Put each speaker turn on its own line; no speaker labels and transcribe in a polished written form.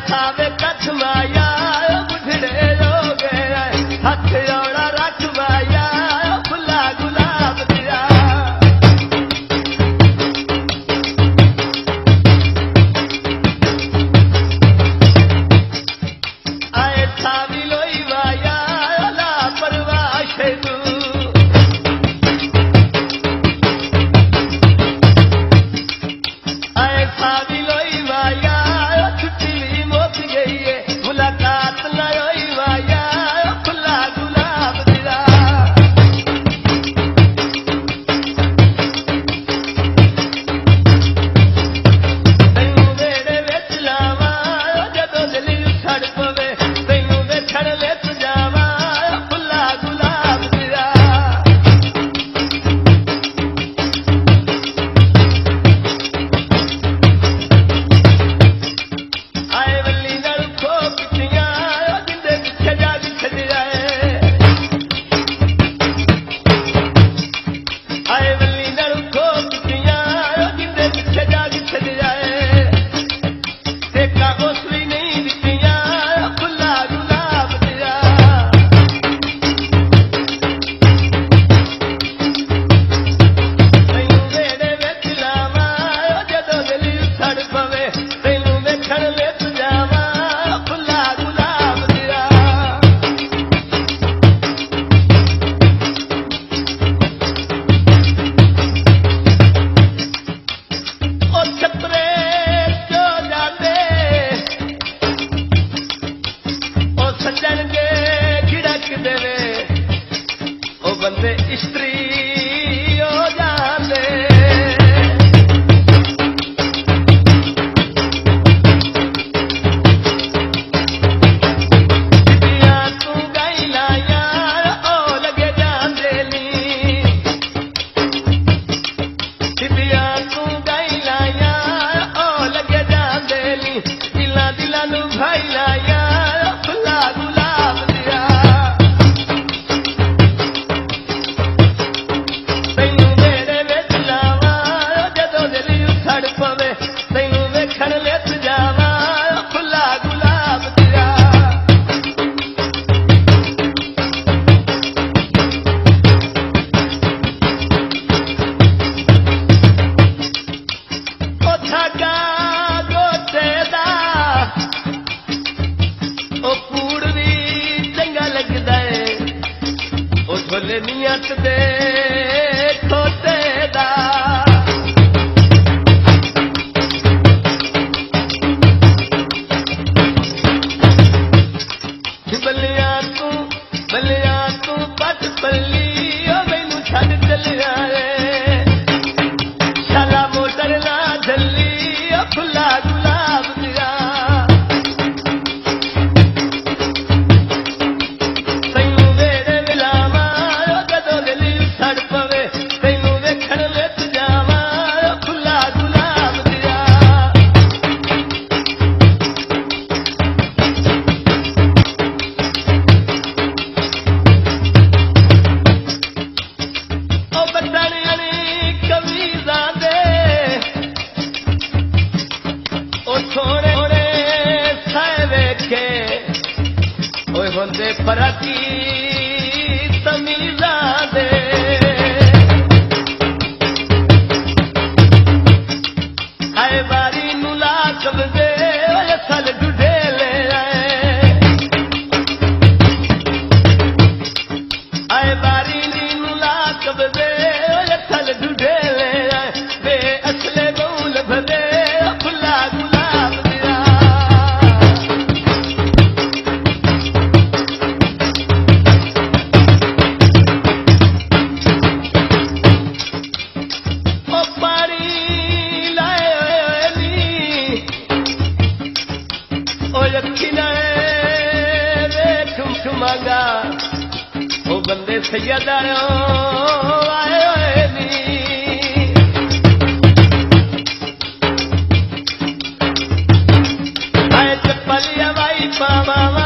थावे कथ माया बुढ़ड़े हो गए हथ औड़ा रख माया फुला गुलाब दिया आए थावी लोई माया ला परवाह तू आए थावी लोई माया छुट्टी भी मुक गई है मुलाकात न होई माया फुला गुलाब दिया तैनू वेड़े विच लावां जदों दिल छड़ पवे तैनू वेखण विच जावां फुला गुलाब दिया आए वल्ली नल खो पिछियां जिंदे पिछे जा दिख जाए आए वल्ली नल खो पिछियां जिंदे पिछे जा दिख जाए देखा उस भी नहीं दिखियां फुला गुलाब दिया तैनू वेड़े विच लावां जदों दिल छड़ पवे तैनू वेखण विच जावां फुला गुलाब दिया ओ छपरे जो जांदे ओ सज्जन के खिड़क देवे ओ बंदे इस्त्री हो जांदे सिद्धियां तू गाई लाया ओ लगे जांदे नी सिद्धियां तू गाई लाया ओ लगे जांदे नी दिलां दिलां नू भाई लाया फुला गुलाब दिया तैनू वेड़े विच लावां जदों दिल छड़ पवे तैनू वेखण विच जावां फुला गुलाब दिया ओ धागा गोटे दा ओ कूड़ भी चंगा लगदा है ओ ढोले नीयत दे खोटे दा बल्लियां तू पट पल्ली ओ मैनू छड्ड चलिया शाला मोटर ना झल्ली ओ फुला गुलाब दिया तैनू वेड़े विलावां जदों दिल छड़ पवे तैनू वेखण विच जावां फुला गुलाब दिया ओ बदनियां कमीज़ां दे ओ थोड़े थोड़े साए वेखे ओए हुंदे फरकी तमीज़ां दे आए बारी नू ला कब्जे ओए सल ढूढ़े ले आए बारी नीनू ला कब्जे ओए सल ढूढ़े ले बे असले गौल भदे फुला गुलाब दिया ओ पानी लाए नी ओ अखी नाए वे ठुमठुमागा ओ बंदे सैयदारो आए होए नी आए चप्पलिया वाई पावा